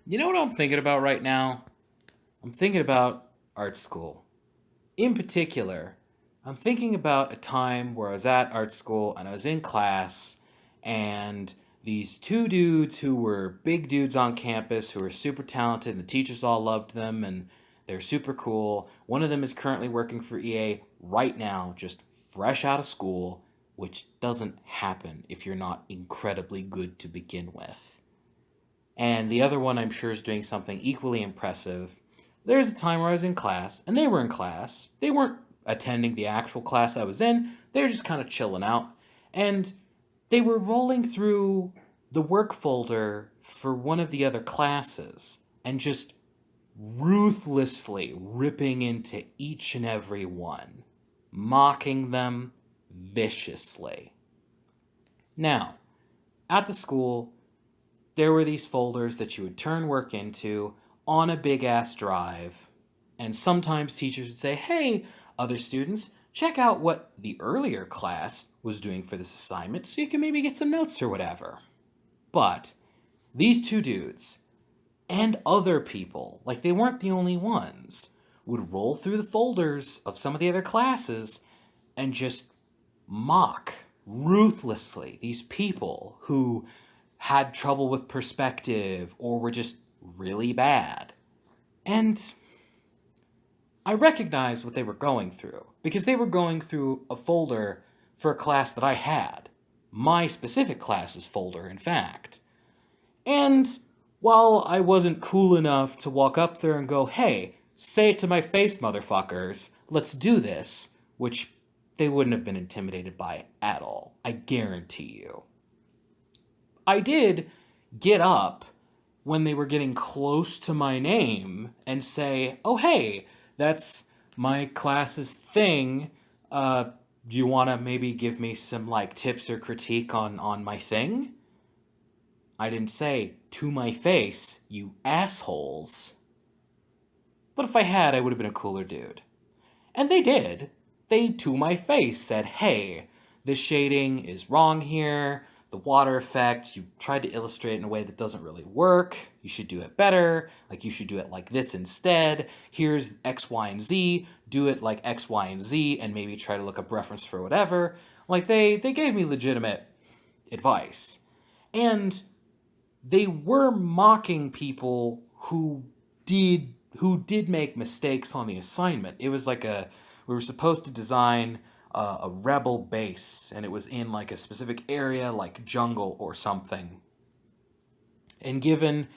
You know what I'm thinking about right now? I'm thinking about art school. In particular, I'm thinking about a time where I was at art school and I was in class, and these two dudes who were big dudes on campus who were super talented, and the teachers all loved them, and they're super cool. One of them is currently working for EA right now, just fresh out of school, which doesn't happen if you're not incredibly good to begin with. And the other one I'm sure is doing something equally impressive. There's a time where I was in class, and they were in class. They weren't attending the actual class I was in, they were just kind of chilling out. And they were rolling through the work folder for one of the other classes and just ruthlessly ripping into each and every one, mocking them viciously. Now, at the school, there were these folders that you would turn work into on a big ass drive. And sometimes teachers would say, hey, other students, check out what the earlier class was doing for this assignment so you can maybe get some notes or whatever. But these two dudes and other people, like they weren't the only ones, would roll through the folders of some of the other classes and just mock ruthlessly these people who had trouble with perspective or were just really bad. And I recognized what they were going through because they were going through a folder for a class that I had. My specific class's folder, in fact. And while I wasn't cool enough to walk up there and go, hey, say it to my face, motherfuckers, let's do this, which they wouldn't have been intimidated by at all, I guarantee you. I did get up when they were getting close to my name and say, oh, hey, that's my class's thing. Do you want to maybe give me some like tips or critique on my thing? I didn't say to my face, you assholes. But if I had, I would have been a cooler dude. And they did. They, to my face, said, hey, this shading is wrong here. The water effect, you tried to illustrate it in a way that doesn't really work. You should do it better. Like, you should do it like this instead. Here's X, Y, and Z. Do it like X, Y, and Z, and maybe try to look up reference for whatever. Like, they gave me legitimate advice. And they were mocking people who did make mistakes on the assignment. It was like we were supposed to design a rebel base, and it was in like a specific area, like jungle or something. And given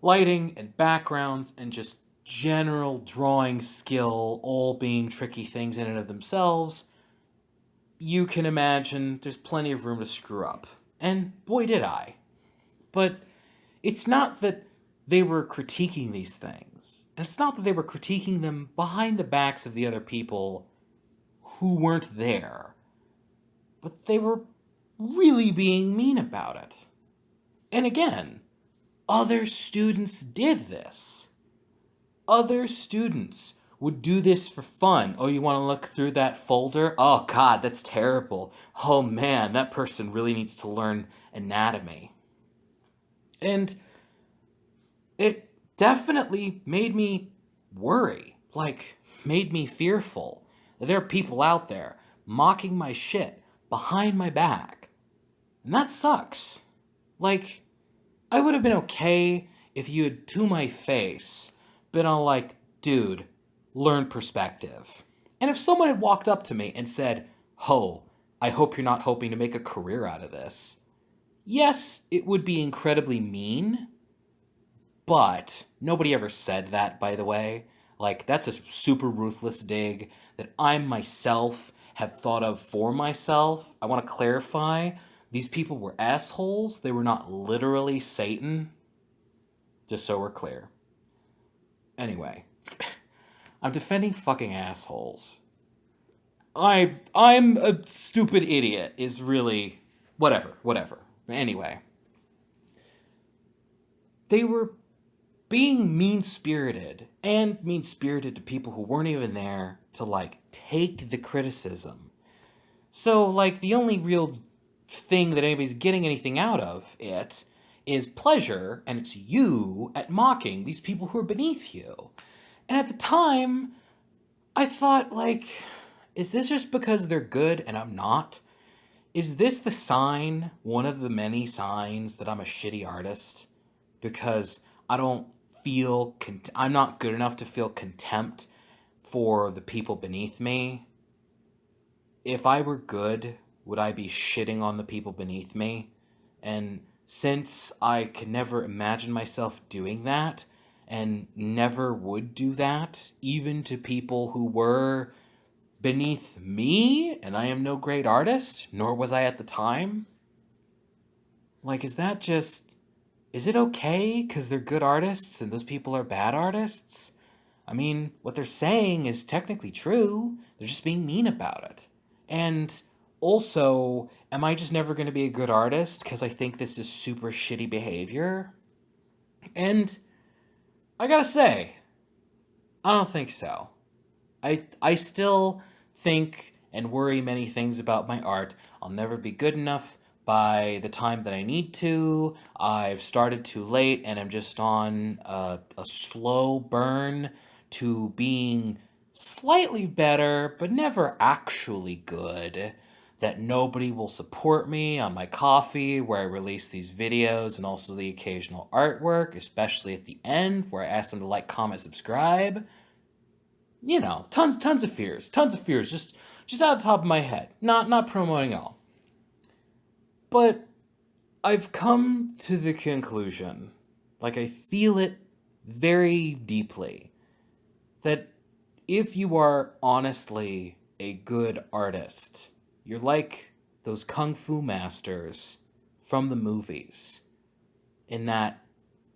lighting and backgrounds and just general drawing skill all being tricky things in and of themselves, you can imagine there's plenty of room to screw up. And boy, did I. But it's not that they were critiquing these things. And it's not that they were critiquing them behind the backs of the other people who weren't there. But they were really being mean about it. And again, other students did this. Other students would do this for fun. Oh, you want to look through that folder? Oh, God, that's terrible. Oh, man, that person really needs to learn anatomy. And it definitely made me worry, like, made me fearful that there are people out there mocking my shit behind my back. And that sucks. Like, I would have been okay if you had, to my face, been all like, dude, learn perspective. And if someone had walked up to me and said, ho, I hope you're not hoping to make a career out of this. Yes, it would be incredibly mean, but nobody ever said that, by the way. Like, that's a super ruthless dig that I myself have thought of for myself. I want to clarify, these people were assholes. They were not literally Satan. Just so we're clear. Anyway, I'm defending fucking assholes. I'm a stupid idiot is really whatever. Anyway, they were being mean-spirited and mean-spirited to people who weren't even there to like take the criticism. So like the only real thing that anybody's getting anything out of it is pleasure, and it's you at mocking these people who are beneath you. And at the time, I thought, like, is this just because they're good and I'm not? Is this the sign, one of the many signs that I'm a shitty artist? Because I don't I'm not good enough to feel contempt for the people beneath me. If I were good, would I be shitting on the people beneath me? And since I could never imagine myself doing that, and never would do that, even to people who were beneath me, and I am no great artist, nor was I at the time, like, is it okay because they're good artists and those people are bad artists? I mean, what they're saying is technically true, they're just being mean about it. And also, am I just never going to be a good artist because I think this is super shitty behavior? And I gotta say, I don't think so. I still think and worry many things about my art. I'll never be good enough by the time that I need to. I've started too late and I'm just on a slow burn to being slightly better, but never actually good. That nobody will support me on my Kofi, where I release these videos and also the occasional artwork, especially at the end, where I ask them to like, comment, subscribe. You know, tons of fears, just out of the top of my head. Not promoting all. But I've come to the conclusion, like I feel it very deeply, that if you are honestly a good artist, you're like those kung fu masters from the movies, in that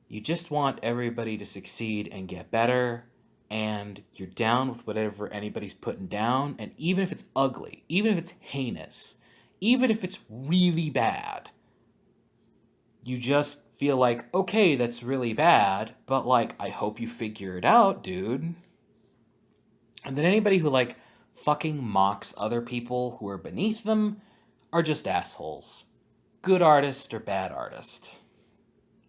you just want everybody to succeed and get better, and you're down with whatever anybody's putting down, and even if it's ugly, even if it's heinous, even if it's really bad, you just feel like, okay, that's really bad, but like, I hope you figure it out, dude. And then anybody who like fucking mocks other people who are beneath them are just assholes. Good artist or bad artist.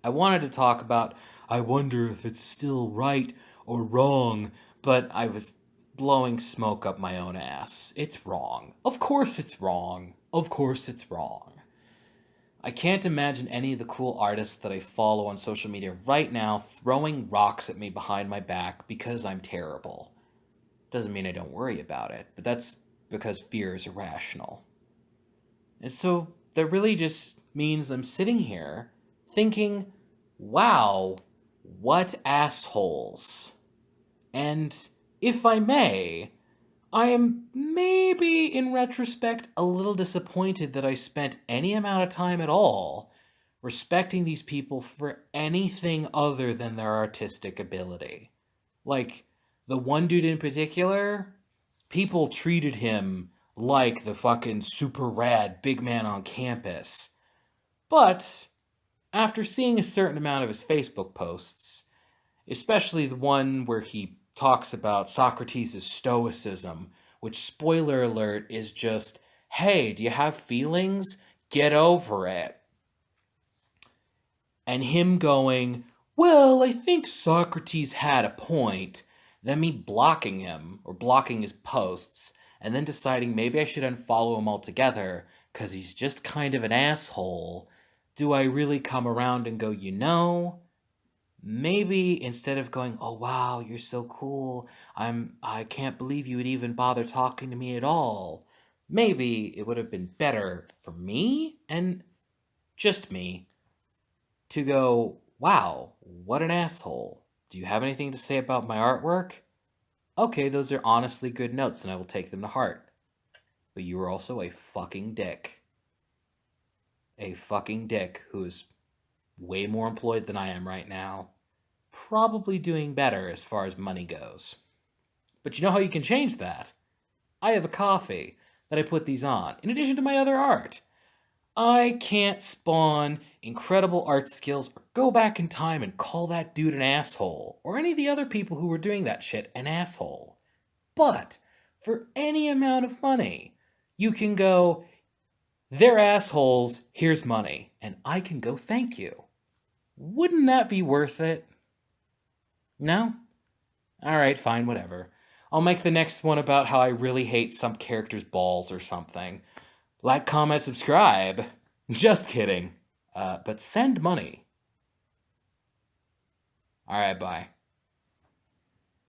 I wanted to talk about, I wonder if it's still right or wrong, but I was blowing smoke up my own ass. It's wrong. Of course it's wrong. Of course it's wrong. I can't imagine any of the cool artists that I follow on social media right now throwing rocks at me behind my back because I'm terrible. Doesn't mean I don't worry about it, but that's because fear is irrational. And so that really just means I'm sitting here thinking, wow, what assholes. And if I may, I am maybe in retrospect a little disappointed that I spent any amount of time at all respecting these people for anything other than their artistic ability. Like, the one dude in particular, people treated him like the fucking super rad big man on campus. But after seeing a certain amount of his Facebook posts, especially the one where he talks about Socrates' stoicism, which, spoiler alert, is just, hey, do you have feelings? Get over it. And him going, well, I think Socrates had a point. Then me blocking him, or blocking his posts, and then deciding maybe I should unfollow him altogether, because he's just kind of an asshole. Do I really come around and go, you know, maybe instead of going, oh wow, you're so cool, I can't believe you would even bother talking to me at all, maybe it would have been better for me, and just me, to go, wow, what an asshole. Do you have anything to say about my artwork? Okay, those are honestly good notes and I will take them to heart. But you are also a fucking dick. A fucking dick who is way more employed than I am right now. Probably doing better as far as money goes. But you know how you can change that? I have a Kofi that I put these on, in addition to my other art. I can't spawn incredible art skills or go back in time and call that dude an asshole, or any of the other people who were doing that shit an asshole. But for any amount of money, you can go, they're assholes, here's money, and I can go thank you. Wouldn't that be worth it? No? Alright, fine, whatever. I'll make the next one about how I really hate some character's balls or something. Like, comment, subscribe. Just kidding. But send money. Alright, bye.